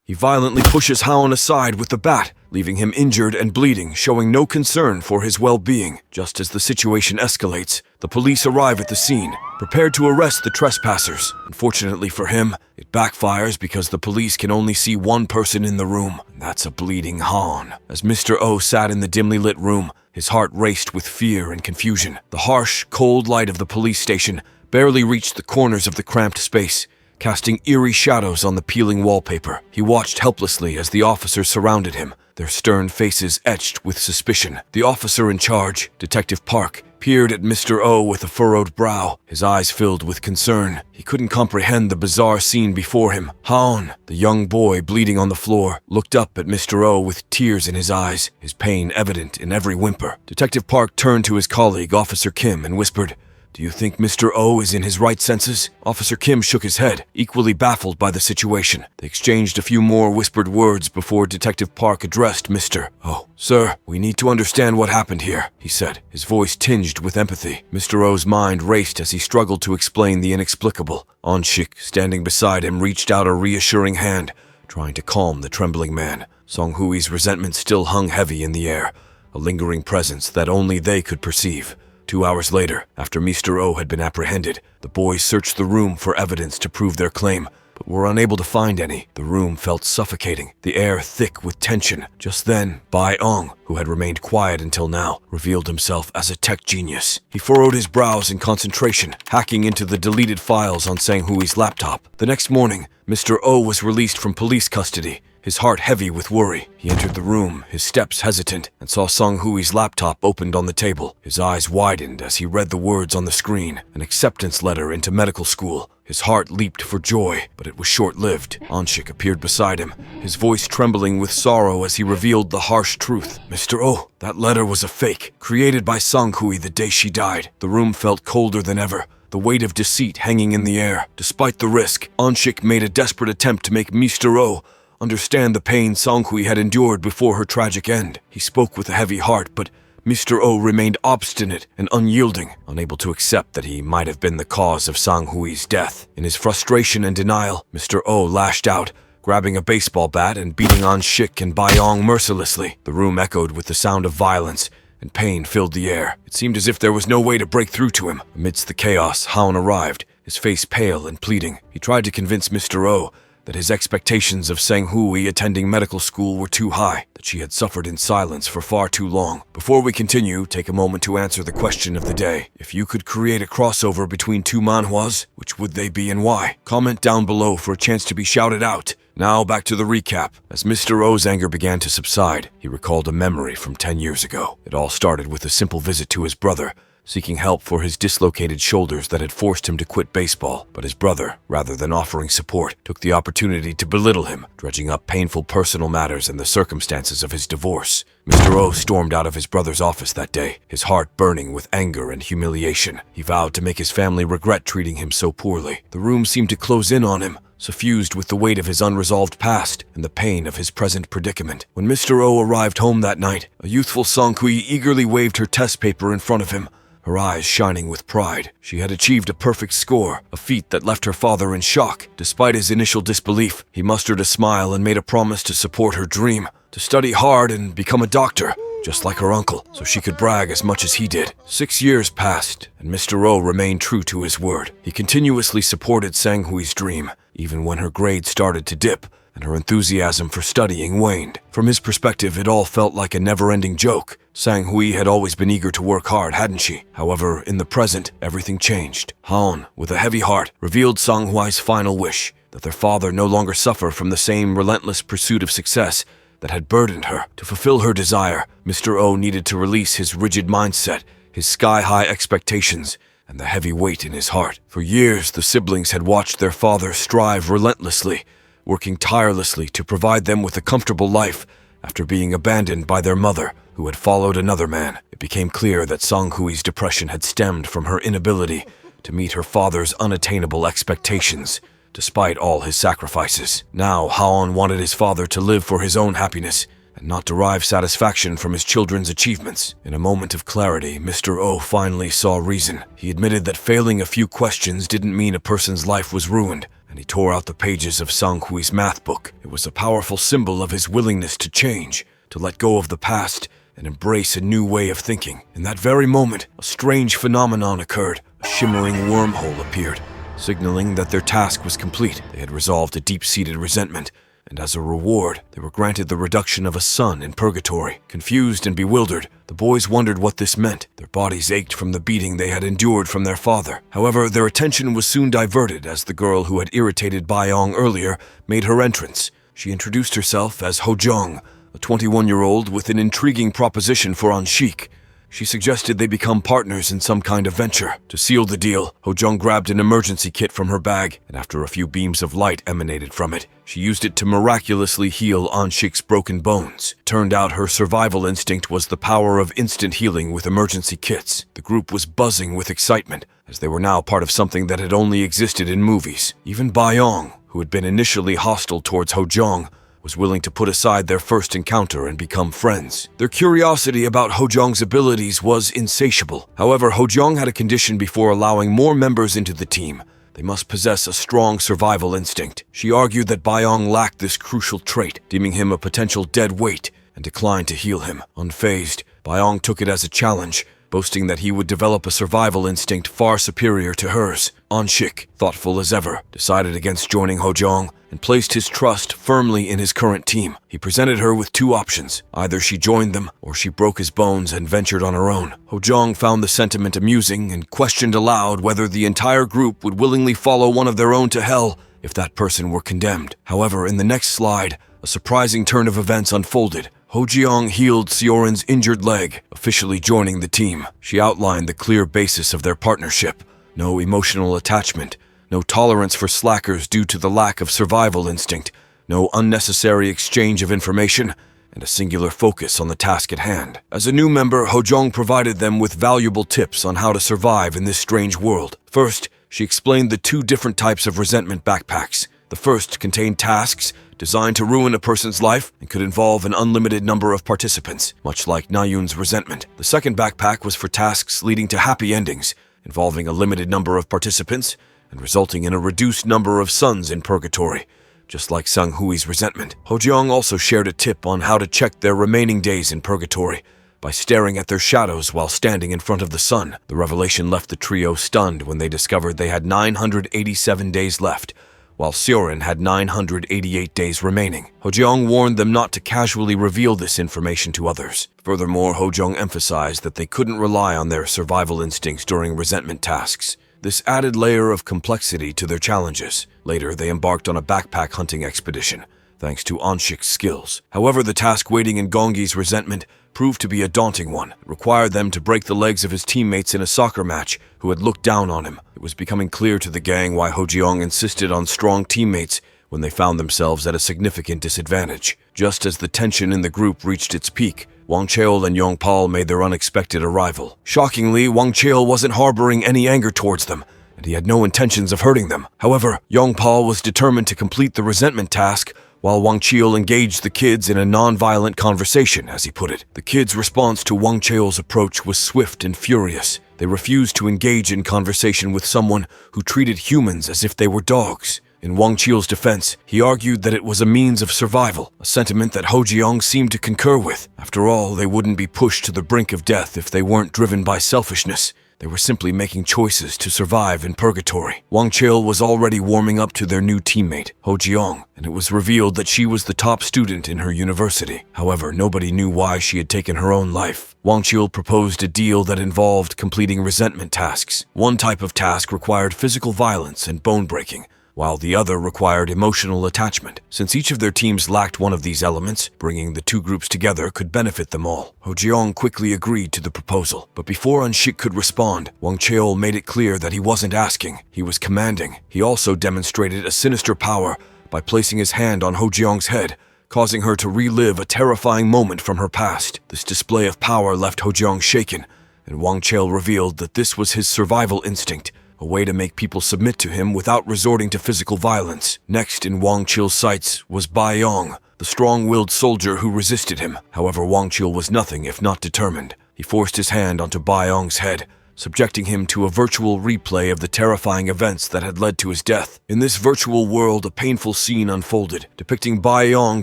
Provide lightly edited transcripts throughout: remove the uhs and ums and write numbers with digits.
He violently pushes Haon aside with the bat, leaving him injured and bleeding, showing no concern for his well-being. Just as the situation escalates, the police arrive at the scene, prepared to arrest the trespassers. Unfortunately for him, it backfires because the police can only see one person in the room, and that's a bleeding Haon. As Mr. O sat in the dimly lit room, his heart raced with fear and confusion. The harsh, cold light of the police station barely reached the corners of the cramped space, casting eerie shadows on the peeling wallpaper. He watched helplessly as the officers surrounded him, their stern faces etched with suspicion. The officer in charge, Detective Park, peered at Mr. O with a furrowed brow, his eyes filled with concern. He couldn't comprehend the bizarre scene before him. Haon, the young boy bleeding on the floor, looked up at Mr. O with tears in his eyes, his pain evident in every whimper. Detective Park turned to his colleague, Officer Kim, and whispered, "Do you think Mr. O is in his right senses?" Officer Kim shook his head, equally baffled by the situation. They exchanged a few more whispered words before Detective Park addressed Mr. O. "Sir, we need to understand what happened here," he said, his voice tinged with empathy. Mr. O's mind raced as he struggled to explain the inexplicable. Anshik, standing beside him, reached out a reassuring hand, trying to calm the trembling man. Song Hui's resentment still hung heavy in the air, a lingering presence that only they could perceive. 2 hours later, after Mr. O had been apprehended, the boys searched the room for evidence to prove their claim, but were unable to find any. The room felt suffocating, the air thick with tension. Just then, Bai Ong, who had remained quiet until now, revealed himself as a tech genius. He furrowed his brows in concentration, hacking into the deleted files on Sang Hui's laptop. The next morning, Mr. O was released from police custody, his heart heavy with worry. He entered the room, his steps hesitant, and saw Song Hui's laptop opened on the table. His eyes widened as he read the words on the screen, an acceptance letter into medical school. His heart leaped for joy, but it was short-lived. Anshik appeared beside him, his voice trembling with sorrow as he revealed the harsh truth. "Mr. O, that letter was a fake, created by Sang Hui the day she died." The room felt colder than ever, the weight of deceit hanging in the air. Despite the risk, Anshik made a desperate attempt to make Mr. O understand the pain Sang Hui had endured before her tragic end. He spoke with a heavy heart, but Mr. O remained obstinate and unyielding, unable to accept that he might have been the cause of Sang Hui's death. In his frustration and denial, Mr. O lashed out, grabbing a baseball bat and beating on Shik and Bayong mercilessly. The room echoed with the sound of violence, and pain filled the air. It seemed as if there was no way to break through to him. Amidst the chaos, Haon arrived, his face pale and pleading. He tried to convince Mr. O that his expectations of Sang Hui attending medical school were too high, that she had suffered in silence for far too long. Before we continue, take a moment to answer the question of the day. If you could create a crossover between two manhwas, which would they be and why? Comment down below for a chance to be shouted out. Now back to the recap. As Mr. O's anger began to subside, he recalled a memory from 10 years ago. It all started with a simple visit to his brother, seeking help for his dislocated shoulders that had forced him to quit baseball. But his brother, rather than offering support, took the opportunity to belittle him, dredging up painful personal matters and the circumstances of his divorce. Mr. O stormed out of his brother's office that day, his heart burning with anger and humiliation. He vowed to make his family regret treating him so poorly. The room seemed to close in on him, suffused with the weight of his unresolved past and the pain of his present predicament. When Mr. O arrived home that night, a youthful Sang Hui eagerly waved her test paper in front of him, her eyes shining with pride. She had achieved a perfect score, a feat that left her father in shock. Despite his initial disbelief, he mustered a smile and made a promise to support her dream, to study hard and become a doctor, just like her uncle, so she could brag as much as he did. 6 years passed, and Mr. O remained true to his word. He continuously supported Sang Hui's dream, even when her grades started to dip and her enthusiasm for studying waned. From his perspective, it all felt like a never-ending joke. Sang Hui had always been eager to work hard, hadn't she? However, in the present, everything changed. Haon, with a heavy heart, revealed Sang Hui's final wish, that their father no longer suffer from the same relentless pursuit of success that had burdened her. To fulfill her desire, Mr. O needed to release his rigid mindset, his sky-high expectations, and the heavy weight in his heart. For years, the siblings had watched their father strive relentlessly, working tirelessly to provide them with a comfortable life after being abandoned by their mother, who had followed another man. It became clear that Sang Hui's depression had stemmed from her inability to meet her father's unattainable expectations, despite all his sacrifices. Now, Haon wanted his father to live for his own happiness and not derive satisfaction from his children's achievements. In a moment of clarity, Mr. O finally saw reason. He admitted that failing a few questions didn't mean a person's life was ruined, and and he tore out the pages of Sang Hui's math book. It was a powerful symbol of his willingness to change, to let go of the past, and embrace a new way of thinking. In that very moment, a strange phenomenon occurred. A shimmering wormhole appeared, signaling that their task was complete. They had resolved a deep-seated resentment, and as a reward, they were granted the reduction of a son in purgatory. Confused and bewildered, the boys wondered what this meant. Their bodies ached from the beating they had endured from their father. However, their attention was soon diverted as the girl who had irritated Baiyong earlier made her entrance. She introduced herself as Hojong, a 21-year-old with an intriguing proposition for Anshik. She suggested they become partners in some kind of venture. To seal the deal, Hojong grabbed an emergency kit from her bag, and after a few beams of light emanated from it, she used it to miraculously heal Anshik's broken bones. Turned out her survival instinct was the power of instant healing with emergency kits. The group was buzzing with excitement, as they were now part of something that had only existed in movies. Even Baiyong, who had been initially hostile towards Hojong, was willing to put aside their first encounter and become friends. Their curiosity about Hojong's abilities was insatiable. However, Hojong had a condition before allowing more members into the team. They must possess a strong survival instinct. She argued that Baiyong lacked this crucial trait, deeming him a potential dead weight, and declined to heal him. Unfazed, Baiyong took it as a challenge, boasting that he would develop a survival instinct far superior to hers. Anshik, thoughtful as ever, decided against joining Hojong and placed his trust firmly in his current team. He presented her with two options. Either she joined them, or she broke his bones and ventured on her own. Hojong found the sentiment amusing and questioned aloud whether the entire group would willingly follow one of their own to hell if that person were condemned. However, in the next slide, a surprising turn of events unfolded. Hojiong healed Sioran's injured leg, officially joining the team. She outlined the clear basis of their partnership: no emotional attachment, no tolerance for slackers due to the lack of survival instinct, no unnecessary exchange of information, and a singular focus on the task at hand. As a new member, Hojong provided them with valuable tips on how to survive in this strange world. First, she explained the two different types of resentment backpacks. The first contained tasks designed to ruin a person's life and could involve an unlimited number of participants, much like Nayun's resentment. The second backpack was for tasks leading to happy endings, involving a limited number of participants and resulting in a reduced number of sons in purgatory, just like Sang Hui's resentment. Hojiong also shared a tip on how to check their remaining days in purgatory by staring at their shadows while standing in front of the sun. The revelation left the trio stunned when they discovered they had 987 days left, while Sioran had 988 days remaining. Hojiong warned them not to casually reveal this information to others. Furthermore, Hojong emphasized that they couldn't rely on their survival instincts during resentment tasks. This added layer of complexity to their challenges. Later, they embarked on a backpack hunting expedition, thanks to Anshik's skills. However, the task waiting in Gongi's resentment proved to be a daunting one. It required them to break the legs of his teammates in a soccer match who had looked down on him. It was becoming clear to the gang why Hojiong insisted on strong teammates when they found themselves at a significant disadvantage. Just as the tension in the group reached its peak, Wang Cheol and Yongpal made their unexpected arrival. Shockingly, Wang Cheol wasn't harboring any anger towards them, and he had no intentions of hurting them. However, Yongpal was determined to complete the resentment task, while Wang Cheol engaged the kids in a non-violent conversation, as he put it. The kids' response to Wang Cheol's approach was swift and furious. They refused to engage in conversation with someone who treated humans as if they were dogs. In Wang Cheol's defense, he argued that it was a means of survival, a sentiment that Hojiong seemed to concur with. After all, they wouldn't be pushed to the brink of death if they weren't driven by selfishness. They were simply making choices to survive in purgatory. Wang Cheol was already warming up to their new teammate, Hojiong, and it was revealed that she was the top student in her university. However, nobody knew why she had taken her own life. Wang Cheol proposed a deal that involved completing resentment tasks. One type of task required physical violence and bone breaking, while the other required emotional attachment. Since each of their teams lacked one of these elements, bringing the two groups together could benefit them all. Hojiong quickly agreed to the proposal, but before Anshik could respond, Wang Cheol made it clear that he wasn't asking, he was commanding. He also demonstrated a sinister power by placing his hand on Hojiong's head, causing her to relive a terrifying moment from her past. This display of power left Hojiong shaken, and Wang Cheol revealed that this was his survival instinct, a way to make people submit to him without resorting to physical violence. Next in Wang Cheol's sights was Bai Yong, the strong-willed soldier who resisted him. However, Wang Cheol was nothing if not determined. He forced his hand onto Bai Yong's head, subjecting him to a virtual replay of the terrifying events that had led to his death. In this virtual world, a painful scene unfolded, depicting Bae-yong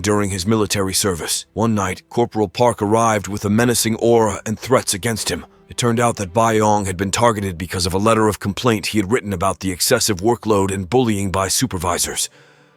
during his military service. One night, Corporal Park arrived with a menacing aura and threats against him. It turned out that Bae-yong had been targeted because of a letter of complaint he had written about the excessive workload and bullying by supervisors.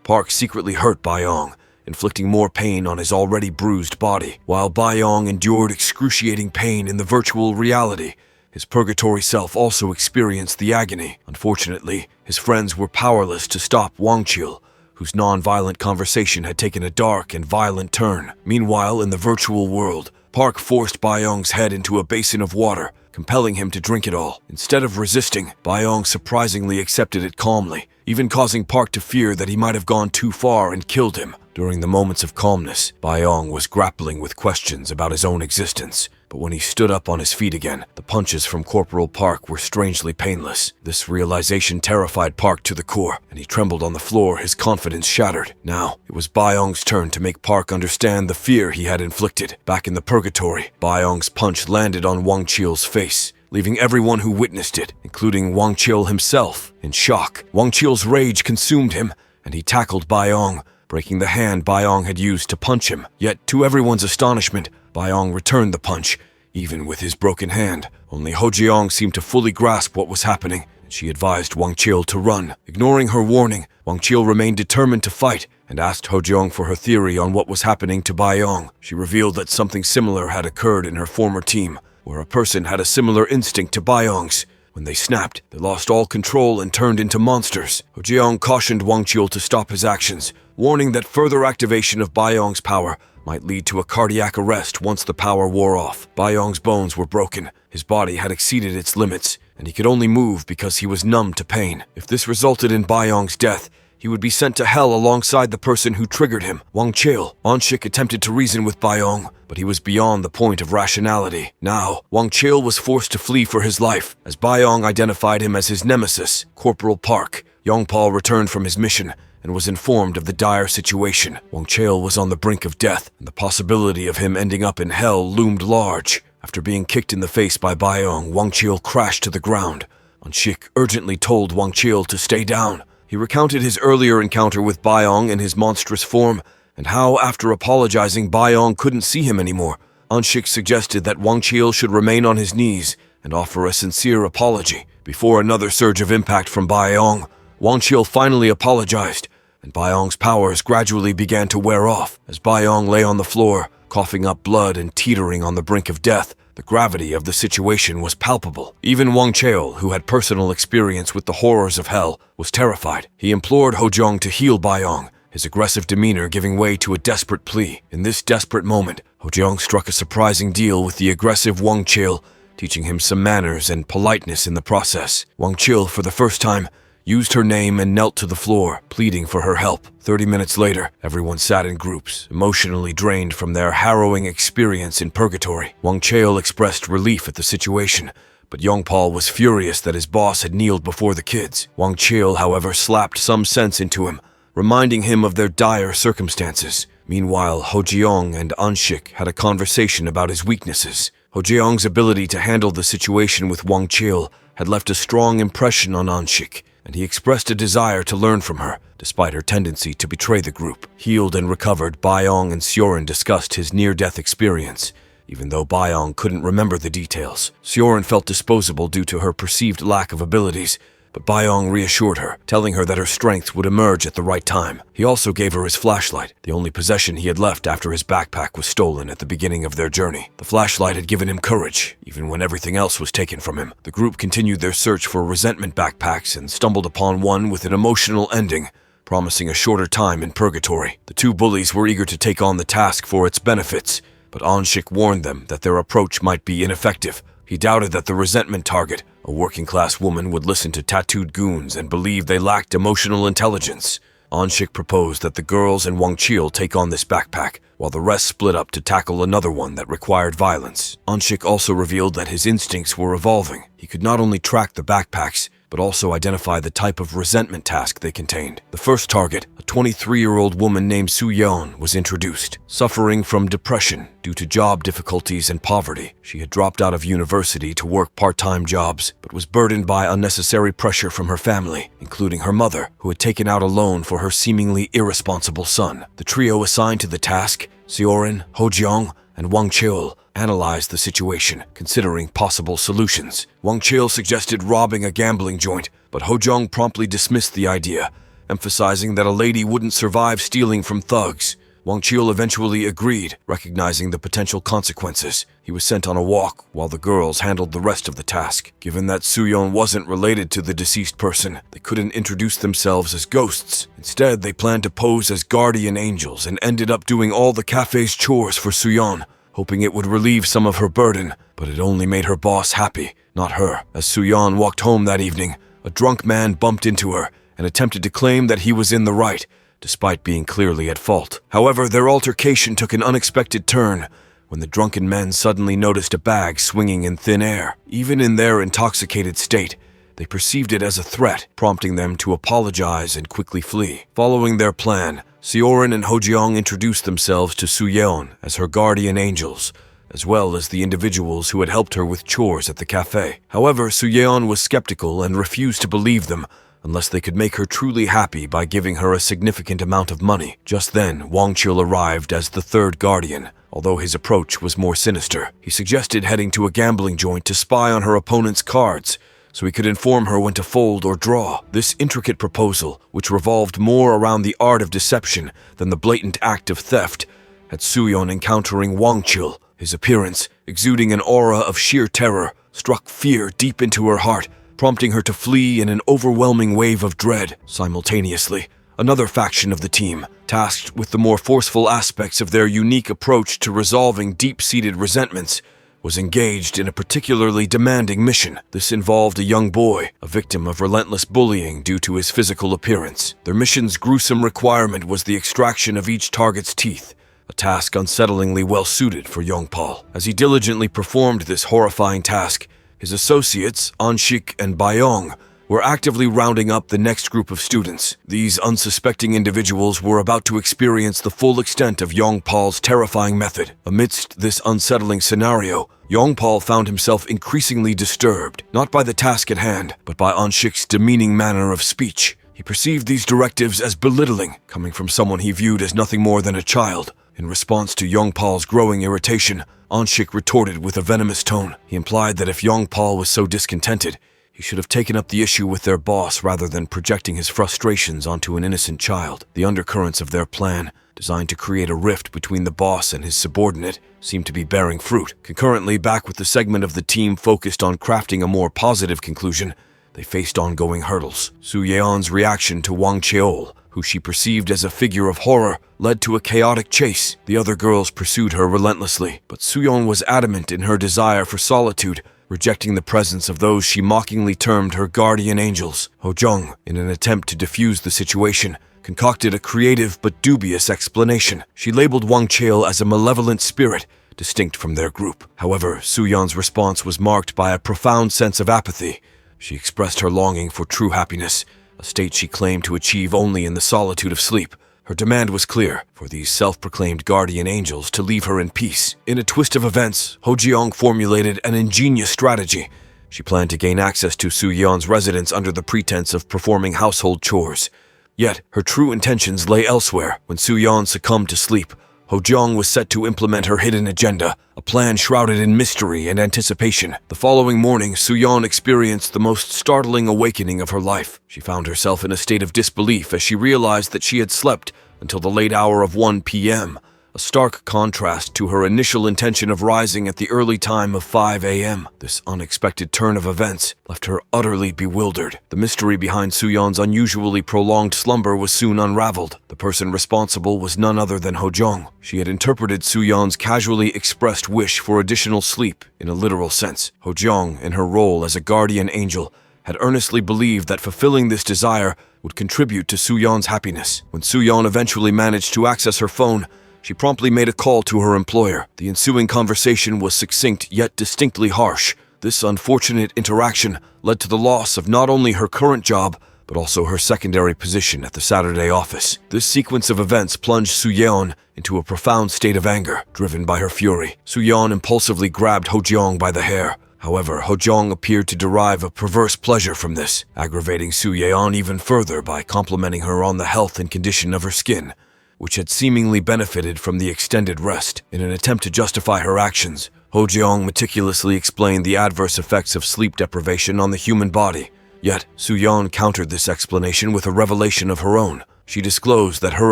Park secretly hurt Bae-yong, inflicting more pain on his already bruised body. While Bae-yong endured excruciating pain in the virtual reality, his purgatory self also experienced the agony. Unfortunately, his friends were powerless to stop Wangchil, whose non-violent conversation had taken a dark and violent turn. Meanwhile, in the virtual world, Park forced Bae-yong's head into a basin of water, compelling him to drink it all. Instead of resisting, Bae-yong surprisingly accepted it calmly, even causing Park to fear that he might have gone too far and killed him. During the moments of calmness, Bae-yong was grappling with questions about his own existence. But when he stood up on his feet again, the punches from Corporal Park were strangely painless. This realization terrified Park to the core, and he trembled on the floor, his confidence shattered. Now, it was Bae-yong's turn to make Park understand the fear he had inflicted. Back in the purgatory, Bae-yong's punch landed on Wangchil's face, leaving everyone who witnessed it, including Wangchil himself, in shock. Wangchil's rage consumed him, and he tackled Bae-yong, breaking the hand Bae-yong had used to punch him. Yet, to everyone's astonishment, Bae-yong returned the punch, even with his broken hand. Only Ho-jeong seemed to fully grasp what was happening, and she advised Wangchil to run. Ignoring her warning, Wangchil remained determined to fight and asked Ho-jeong for her theory on what was happening to Bae-yong. She revealed that something similar had occurred in her former team, where a person had a similar instinct to Bae-yong's. When they snapped, they lost all control and turned into monsters. Ho-jeong cautioned Wangchil to stop his actions, warning that further activation of Bae-yong's power might lead to a cardiac arrest once the power wore off. Bae-yong's bones were broken, his body had exceeded its limits, and he could only move because he was numb to pain. If this resulted in Bae-yong's death, he would be sent to hell alongside the person who triggered him, Wangchil. Wangchil attempted to reason with Bae-yong, but he was beyond the point of rationality. Now, Wangchil was forced to flee for his life, as Bae-yong identified him as his nemesis, Corporal Park. Yongpal returned from his mission and was informed of the dire situation. Wangchil was on the brink of death, and the possibility of him ending up in hell loomed large. After being kicked in the face by Bae-yong, Wangchil crashed to the ground. Anshik urgently told Wangchil to stay down. He recounted his earlier encounter with Bae-yong in his monstrous form, and how, after apologizing, Bae-yong couldn't see him anymore. Anshik suggested that Wangchil should remain on his knees and offer a sincere apology. Before another surge of impact from Bae-yong, Wangchil finally apologized, and Bae-yong's powers gradually began to wear off. As Bae-yong lay on the floor, coughing up blood and teetering on the brink of death, the gravity of the situation was palpable. Even Wangchil, who had personal experience with the horrors of hell, was terrified. He implored Ho-jeong to heal Bae-yong, his aggressive demeanor giving way to a desperate plea. In this desperate moment, Ho-jeong struck a surprising deal with the aggressive Wangchil, teaching him some manners and politeness in the process. Wangchil, for the first time, used her name and knelt to the floor, pleading for her help. 30 minutes later, everyone sat in groups, emotionally drained from their harrowing experience in purgatory. Wangchil expressed relief at the situation, but Yongpal was furious that his boss had kneeled before the kids. Wangchil, however, slapped some sense into him, reminding him of their dire circumstances. Meanwhile, Ho-jeong and Anshik had a conversation about his weaknesses. Ho-jeong's ability to handle the situation with Wangchil had left a strong impression on Anshik, and he expressed a desire to learn from her, despite her tendency to betray the group. Healed and recovered, Bae-yong and Seorin discussed his near-death experience, even though Bae-yong couldn't remember the details. Seorin felt disposable due to her perceived lack of abilities, but Bae-yong reassured her, telling her that her strength would emerge at the right time. He also gave her his flashlight, the only possession he had left after his backpack was stolen at the beginning of their journey. The flashlight had given him courage, even when everything else was taken from him. The group continued their search for resentment backpacks and stumbled upon one with an emotional ending, promising a shorter time in purgatory. The two bullies were eager to take on the task for its benefits, but Anshik warned them that their approach might be ineffective. He doubted that the resentment target, a working-class woman, would listen to tattooed goons and believe they lacked emotional intelligence. Anshik proposed that the girls and Wangchil take on this backpack, while the rest split up to tackle another one that required violence. Anshik also revealed that his instincts were evolving. He could not only track the backpacks, but also identify the type of resentment task they contained. The first target, a 23-year-old woman named Su-yeon, was introduced. Suffering from depression due to job difficulties and poverty, she had dropped out of university to work part-time jobs, but was burdened by unnecessary pressure from her family, including her mother, who had taken out a loan for her seemingly irresponsible son. The trio assigned to the task, Seorin, Ho-jeong, and Wang Cheol, analyzed the situation, considering possible solutions. Wang Cheol suggested robbing a gambling joint, but Ho-jeong promptly dismissed the idea, emphasizing that a lady wouldn't survive stealing from thugs. Wang Cheol eventually agreed, recognizing the potential consequences. He was sent on a walk while the girls handled the rest of the task. Given that Su-yeon wasn't related to the deceased person, they couldn't introduce themselves as ghosts. Instead, they planned to pose as guardian angels and ended up doing all the cafe's chores for Su-yeon, hoping it would relieve some of her burden, but it only made her boss happy, not her. As Su-yeon walked home that evening, a drunk man bumped into her and attempted to claim that he was in the right, despite being clearly at fault. However, their altercation took an unexpected turn when the drunken men suddenly noticed a bag swinging in thin air. Even in their intoxicated state, they perceived it as a threat, prompting them to apologize and quickly flee. Following their plan, Seorin and Ho-jeong introduced themselves to Su-yeon as her guardian angels, as well as the individuals who had helped her with chores at the cafe. However, Su-yeon was skeptical and refused to believe them unless they could make her truly happy by giving her a significant amount of money. Just then, Wang Cheol arrived as the third guardian. Although his approach was more sinister, he suggested heading to a gambling joint to spy on her opponent's cards, so he could inform her when to fold or draw. This intricate proposal, which revolved more around the art of deception than the blatant act of theft, had Su-yeon encountering Wang Cheol. His appearance, exuding an aura of sheer terror, struck fear deep into her heart, prompting her to flee in an overwhelming wave of dread. Simultaneously, another faction of the team, tasked with the more forceful aspects of their unique approach to resolving deep-seated resentments, was engaged in a particularly demanding mission. This involved a young boy, a victim of relentless bullying due to his physical appearance. Their mission's gruesome requirement was the extraction of each target's teeth, a task unsettlingly well-suited for Yongpal. As he diligently performed this horrifying task, his associates, Anshik and Bayong, were actively rounding up the next group of students. These unsuspecting individuals were about to experience the full extent of Yongpal's terrifying method. Amidst this unsettling scenario, Yongpal found himself increasingly disturbed, not by the task at hand, but by Anshik's demeaning manner of speech. He perceived these directives as belittling, coming from someone he viewed as nothing more than a child. In response to Yongpal's growing irritation, Anshik retorted with a venomous tone. He implied that if Yongpal was so discontented, he should have taken up the issue with their boss rather than projecting his frustrations onto an innocent child. The undercurrents of their plan, designed to create a rift between the boss and his subordinate, seemed to be bearing fruit. Concurrently, back with the segment of the team focused on crafting a more positive conclusion, they faced ongoing hurdles. Su-yeon's reaction to Wang Cheol, who she perceived as a figure of horror, led to a chaotic chase. The other girls pursued her relentlessly, but Su-yeon was adamant in her desire for solitude, rejecting the presence of those she mockingly termed her guardian angels. Ho-jeong, in an attempt to defuse the situation, concocted a creative but dubious explanation. She labeled Wang Cheol as a malevolent spirit, distinct from their group. However, Su-yeon's response was marked by a profound sense of apathy. She expressed her longing for true happiness, a state she claimed to achieve only in the solitude of sleep. Her demand was clear, for these self-proclaimed guardian angels to leave her in peace. In a twist of events, Ho-jeong formulated an ingenious strategy. She planned to gain access to Su-yeon's residence under the pretense of performing household chores. Yet, her true intentions lay elsewhere. When Su-yeon succumbed to sleep, Ho-jeong was set to implement her hidden agenda, a plan shrouded in mystery and anticipation. The following morning, Su-yeon experienced the most startling awakening of her life. She found herself in a state of disbelief as she realized that she had slept until the late hour of 1 p.m., a stark contrast to her initial intention of rising at the early time of 5 a.m. This unexpected turn of events left her utterly bewildered. The mystery behind Su-yeon's unusually prolonged slumber was soon unraveled. The person responsible was none other than Ho-jeong. She had interpreted Su-yeon's casually expressed wish for additional sleep in a literal sense. Ho-jeong, in her role as a guardian angel, had earnestly believed that fulfilling this desire would contribute to Su-yeon's happiness. When Su-yeon eventually managed to access her phone, she promptly made a call to her employer. The ensuing conversation was succinct yet distinctly harsh. This unfortunate interaction led to the loss of not only her current job, but also her secondary position at the Saturday office. This sequence of events plunged Soo-yeon into a profound state of anger, driven by her fury. Soo-yeon impulsively grabbed Ho-jeong by the hair. However, Ho-jeong appeared to derive a perverse pleasure from this, aggravating Soo-yeon even further by complimenting her on the health and condition of her skin, which had seemingly benefited from the extended rest. In an attempt to justify her actions, Ho-jeong meticulously explained the adverse effects of sleep deprivation on the human body. Yet, Soo-yeon countered this explanation with a revelation of her own. She disclosed that her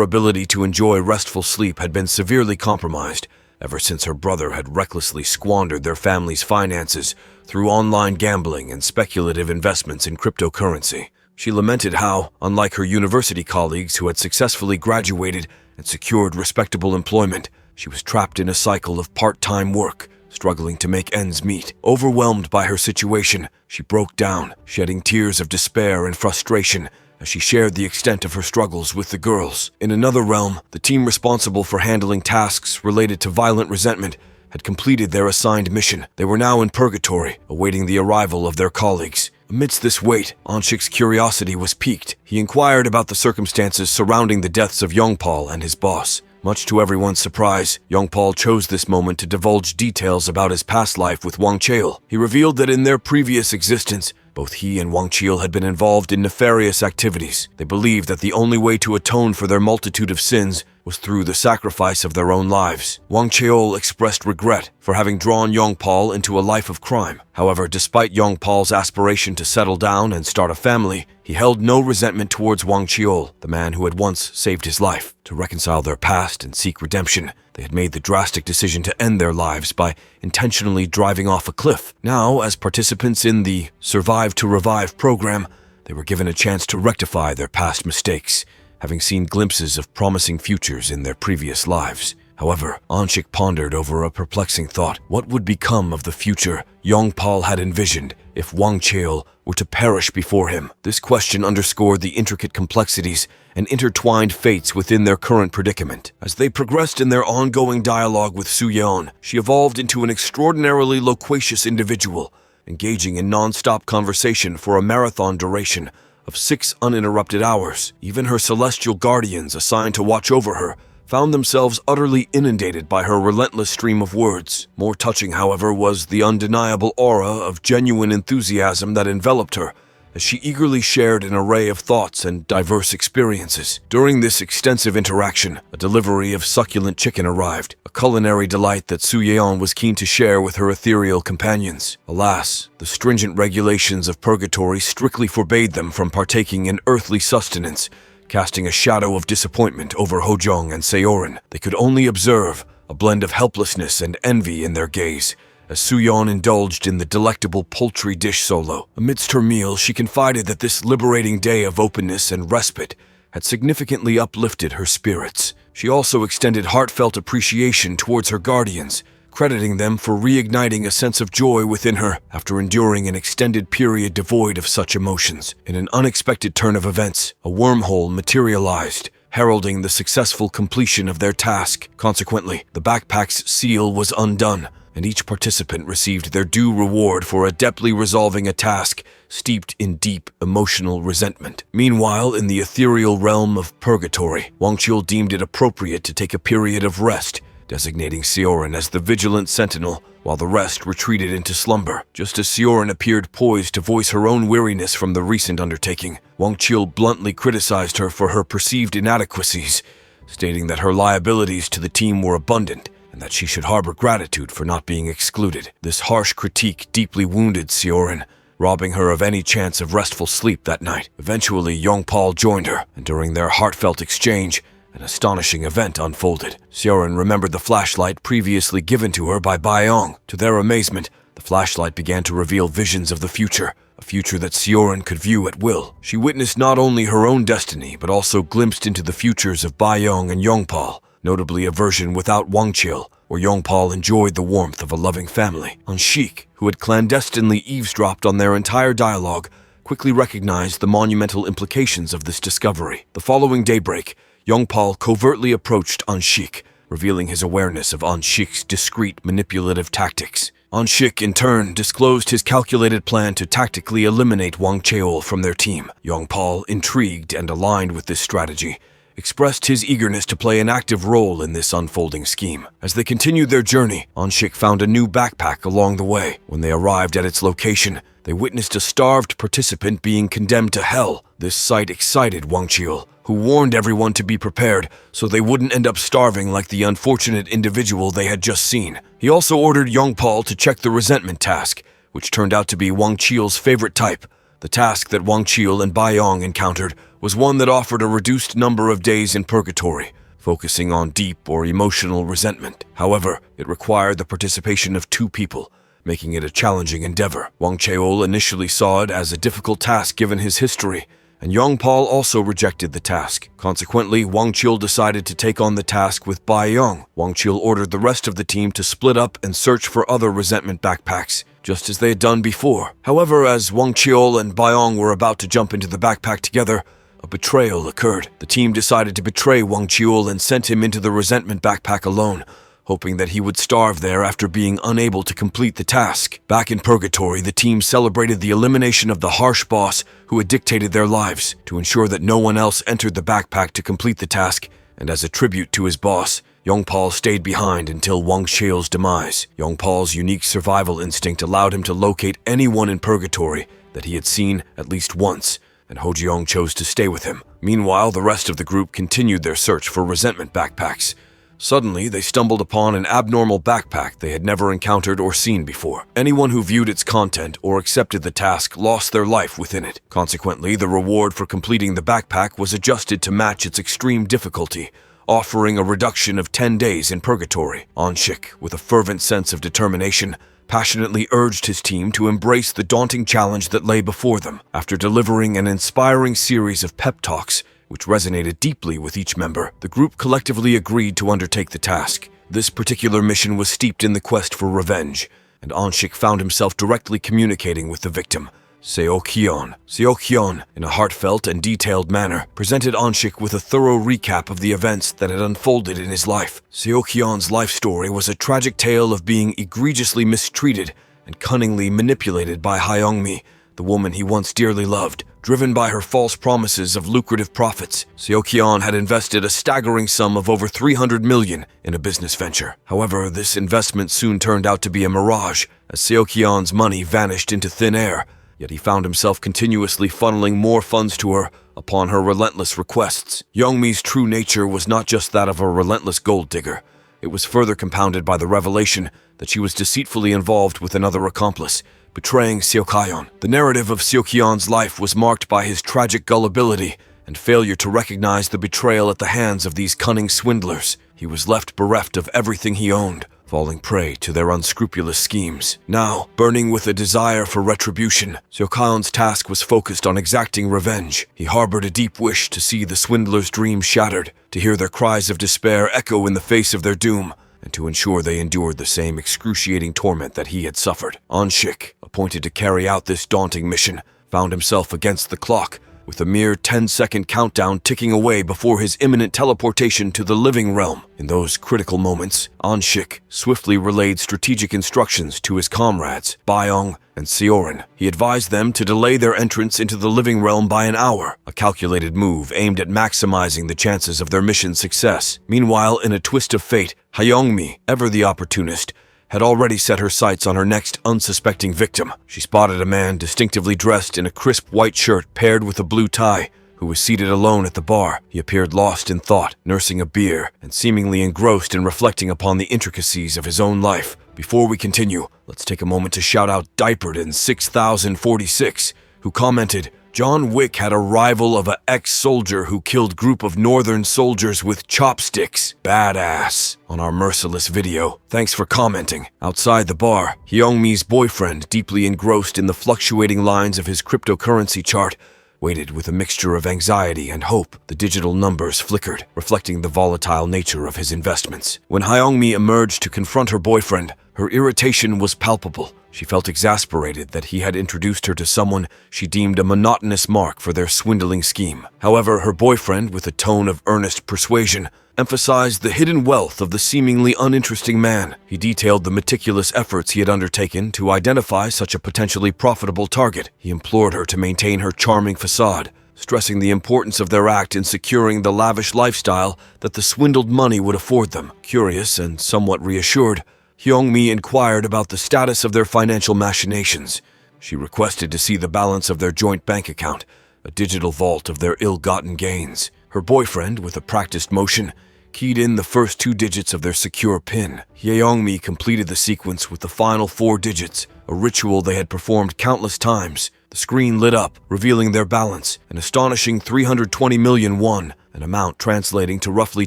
ability to enjoy restful sleep had been severely compromised ever since her brother had recklessly squandered their family's finances through online gambling and speculative investments in cryptocurrency. She lamented how, unlike her university colleagues who had successfully graduated and secured respectable employment, she was trapped in a cycle of part-time work, struggling to make ends meet. Overwhelmed by her situation, she broke down, shedding tears of despair and frustration as she shared the extent of her struggles with the girls. In another realm, the team responsible for handling tasks related to violent resentment had completed their assigned mission. They were now in purgatory, awaiting the arrival of their colleagues. Amidst this wait, Anshik's curiosity was piqued. He inquired about the circumstances surrounding the deaths of Youngpal and his boss. Much to everyone's surprise, Youngpal chose this moment to divulge details about his past life with Wang Cheol. He revealed that in their previous existence, both he and Wang Cheol had been involved in nefarious activities. They believed that the only way to atone for their multitude of sins was through the sacrifice of their own lives. Wang Cheol expressed regret for having drawn Youngpal into a life of crime. However, despite Youngpal's aspiration to settle down and start a family, he held no resentment towards Wang Cheol, the man who had once saved his life. To reconcile their past and seek redemption, they had made the drastic decision to end their lives by intentionally driving off a cliff. Now, as participants in the Survive to Revive program, they were given a chance to rectify their past mistakes, having seen glimpses of promising futures in their previous lives. However, Anshik pondered over a perplexing thought. What would become of the future Youngpal had envisioned if Wang Cheol were to perish before him? This question underscored the intricate complexities and intertwined fates within their current predicament. As they progressed in their ongoing dialogue with Soo-yeon, she evolved into an extraordinarily loquacious individual, engaging in non-stop conversation for a marathon duration of 6 uninterrupted hours. Even her celestial guardians assigned to watch over her found themselves utterly inundated by her relentless stream of words. More touching, however, was the undeniable aura of genuine enthusiasm that enveloped her, as she eagerly shared an array of thoughts and diverse experiences. During this extensive interaction, a delivery of succulent chicken arrived, a culinary delight that Soo-yeon was keen to share with her ethereal companions. Alas, the stringent regulations of purgatory strictly forbade them from partaking in earthly sustenance, casting a shadow of disappointment over Ho-jeong and Seorin. They could only observe, a blend of helplessness and envy in their gaze, as Soo-yeon indulged in the delectable poultry dish solo. Amidst her meal, she confided that this liberating day of openness and respite had significantly uplifted her spirits. She also extended heartfelt appreciation towards her guardians, crediting them for reigniting a sense of joy within her after enduring an extended period devoid of such emotions. In an unexpected turn of events, a wormhole materialized, heralding the successful completion of their task. Consequently, the backpack's seal was undone, and each participant received their due reward for adeptly resolving a task steeped in deep emotional resentment. Meanwhile, in the ethereal realm of purgatory, Wang Cheol deemed it appropriate to take a period of rest, designating Seorin as the vigilant sentinel while the rest retreated into slumber. Just as Seorin appeared poised to voice her own weariness from the recent undertaking, Wang Cheol bluntly criticized her for her perceived inadequacies, stating that her liabilities to the team were abundant and that she should harbor gratitude for not being excluded. This harsh critique deeply wounded Seorin, robbing her of any chance of restful sleep that night. Eventually, Youngpal joined her, and during their heartfelt exchange, an astonishing event unfolded. Seorin remembered the flashlight previously given to her by Baeong. To their amazement, the flashlight began to reveal visions of the future, a future that Seorin could view at will. She witnessed not only her own destiny, but also glimpsed into the futures of Baeong and Youngpal, notably a version without Wang Cheol, where Youngpal enjoyed the warmth of a loving family. Anshik, who had clandestinely eavesdropped on their entire dialogue, quickly recognized the monumental implications of this discovery. The following daybreak, Youngpal covertly approached Anshik, revealing his awareness of Anshik's discreet manipulative tactics. Shik, in turn, disclosed his calculated plan to tactically eliminate Wang Cheol from their team. Yongpal, intrigued and aligned with this strategy, expressed his eagerness to play an active role in this unfolding scheme. As they continued their journey, Shik found a new backpack along the way. When they arrived at its location, they witnessed a starved participant being condemned to hell. This sight excited Wang Cheol, who warned everyone to be prepared so they wouldn't end up starving like the unfortunate individual they had just seen. He also ordered Yongpal to check the resentment task, which turned out to be Wang Cheol's favorite type. The task that Wang Cheol and Baiyong encountered was one that offered a reduced number of days in purgatory, focusing on deep or emotional resentment. However, it required the participation of 2 people, making it a challenging endeavor. Wang Cheol initially saw it as a difficult task given his history, and Yongpal also rejected the task. Consequently, Wang Cheol decided to take on the task with Baiyong. Wang Cheol ordered the rest of the team to split up and search for other resentment backpacks, just as they had done before. However, as Wang Cheol and Baiyong were about to jump into the backpack together, a betrayal occurred. The team decided to betray Wang Cheol and sent him into the resentment backpack alone, hoping that he would starve there after being unable to complete the task. Back in purgatory, the team celebrated the elimination of the harsh boss who had dictated their lives. To ensure that no one else entered the backpack to complete the task, and as a tribute to his boss, Yongpal stayed behind until Wang Cheol's demise. Yongpal's unique survival instinct allowed him to locate anyone in purgatory that he had seen at least once, and Hojiong chose to stay with him. Meanwhile, the rest of the group continued their search for resentment backpacks. Suddenly, they stumbled upon an abnormal backpack they had never encountered or seen before. Anyone who viewed its content or accepted the task lost their life within it. Consequently, the reward for completing the backpack was adjusted to match its extreme difficulty, offering a reduction of 10 days in purgatory. Shik, with a fervent sense of determination, passionately urged his team to embrace the daunting challenge that lay before them. After delivering an inspiring series of pep talks, which resonated deeply with each member, the group collectively agreed to undertake the task. This particular mission was steeped in the quest for revenge, and Shik found himself directly communicating with the victim, Seokhyun. Seokhyun, in a heartfelt and detailed manner, presented Shik with a thorough recap of the events that had unfolded in his life. Seokhyun's life story was a tragic tale of being egregiously mistreated and cunningly manipulated by Hyungmi, the woman he once dearly loved. Driven by her false promises of lucrative profits, Seokhyun had invested a staggering sum of over 300 million in a business venture. However, this investment soon turned out to be a mirage, as Seokhyun's money vanished into thin air, yet he found himself continuously funneling more funds to her upon her relentless requests. Youngmi's true nature was not just that of a relentless gold digger. It was further compounded by the revelation that she was deceitfully involved with another accomplice, betraying Seokhyun. The narrative of Seokhyun's life was marked by his tragic gullibility and failure to recognize the betrayal at the hands of these cunning swindlers. He was left bereft of everything he owned, falling prey to their unscrupulous schemes. Now, burning with a desire for retribution, Seokhyun's task was focused on exacting revenge. He harbored a deep wish to see the swindlers' dreams shattered, to hear their cries of despair echo in the face of their doom, and to ensure they endured the same excruciating torment that he had suffered. Shik, appointed to carry out this daunting mission, found himself against the clock, with a mere 10-second countdown ticking away before his imminent teleportation to the living realm. In those critical moments, Shik swiftly relayed strategic instructions to his comrades, Baiyong and Seorin. He advised them to delay their entrance into the living realm by an hour, a calculated move aimed at maximizing the chances of their mission's success. Meanwhile, in a twist of fate, Hyungmi, ever the opportunist, had already set her sights on her next unsuspecting victim. She spotted a man distinctively dressed in a crisp white shirt paired with a blue tie, who was seated alone at the bar. He appeared lost in thought, nursing a beer, and seemingly engrossed in reflecting upon the intricacies of his own life. Before we continue, let's take a moment to shout out Diapered in 6046, who commented, "John Wick had a rival of a ex-soldier who killed group of northern soldiers with chopsticks. Badass," on our merciless video. Thanks for commenting. Outside the bar, Hyungmi's boyfriend, deeply engrossed in the fluctuating lines of his cryptocurrency chart, waited with a mixture of anxiety and hope. The digital numbers flickered, reflecting the volatile nature of his investments. When Hyungmi emerged to confront her boyfriend, Her irritation was palpable. She felt exasperated that he had introduced her to someone she deemed a monotonous mark for their swindling scheme. However, her boyfriend, with a tone of earnest persuasion, emphasized the hidden wealth of the seemingly uninteresting man. He detailed the meticulous efforts he had undertaken to identify such a potentially profitable target. He implored her to maintain her charming facade, stressing the importance of their act in securing the lavish lifestyle that the swindled money would afford them. Curious and somewhat reassured, Hyung-mi inquired about the status of their financial machinations. She requested to see the balance of their joint bank account, a digital vault of their ill-gotten gains. Her boyfriend, with a practiced motion, keyed in the first 2 digits of their secure PIN. Hyung-mi completed the sequence with the final 4 digits, a ritual they had performed countless times. The screen lit up, revealing their balance, an astonishing 320 million won, an amount translating to roughly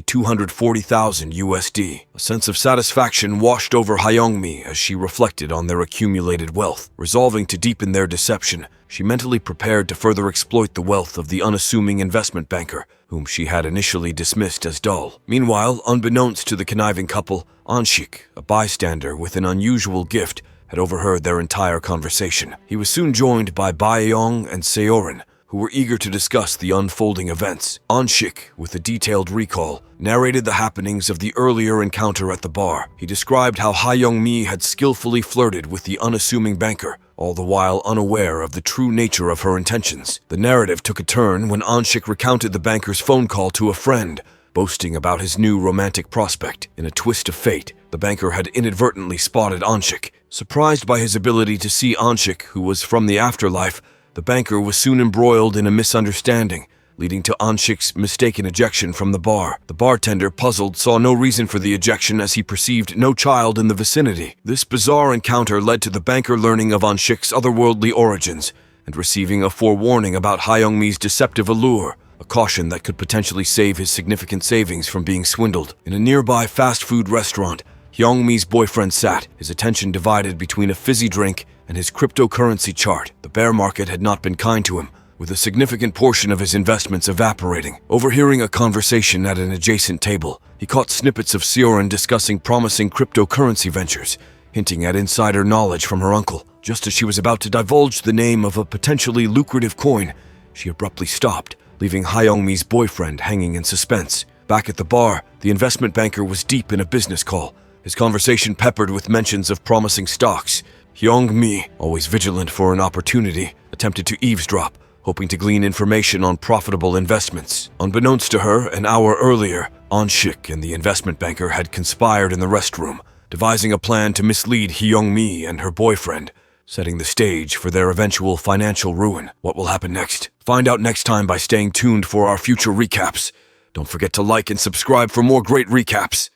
240,000 USD. A sense of satisfaction washed over Hyung-mi as she reflected on their accumulated wealth. Resolving to deepen their deception, she mentally prepared to further exploit the wealth of the unassuming investment banker, whom she had initially dismissed as dull. Meanwhile, unbeknownst to the conniving couple, Anshik, a bystander with an unusual gift, had overheard their entire conversation. He was soon joined by Baeyong and Seorin, who were eager to discuss the unfolding events. Anshik, with a detailed recall, narrated the happenings of the earlier encounter at the bar. He described how Hyung-mi had skillfully flirted with the unassuming banker, all the while unaware of the true nature of her intentions. The narrative took a turn when Anshik recounted the banker's phone call to a friend, boasting about his new romantic prospect. In a twist of fate, the banker had inadvertently spotted Anshik. Surprised by his ability to see Anshik, who was from the afterlife, the banker was soon embroiled in a misunderstanding, leading to Anshik's mistaken ejection from the bar. The bartender, puzzled, saw no reason for the ejection as he perceived no child in the vicinity. This bizarre encounter led to the banker learning of Anshik's otherworldly origins and receiving a forewarning about Hyung-mi's deceptive allure, a caution that could potentially save his significant savings from being swindled. In a nearby fast food restaurant, Hyung-mi's boyfriend sat, his attention divided between a fizzy drink and his cryptocurrency chart. The bear market had not been kind to him, with a significant portion of his investments evaporating. Overhearing a conversation at an adjacent table, he caught snippets of Seorin discussing promising cryptocurrency ventures, hinting at insider knowledge from her uncle. Just as she was about to divulge the name of a potentially lucrative coin, she abruptly stopped, leaving Hyung-mi's boyfriend hanging in suspense. Back at the bar, the investment banker was deep in a business call, his conversation peppered with mentions of promising stocks. Hyung-mi, always vigilant for an opportunity, attempted to eavesdrop, hoping to glean information on profitable investments. Unbeknownst to her, an hour earlier, Anshik and the investment banker had conspired in the restroom, devising a plan to mislead Hyung-mi and her boyfriend, setting the stage for their eventual financial ruin. What will happen next? Find out next time by staying tuned for our future recaps. Don't forget to like and subscribe for more great recaps.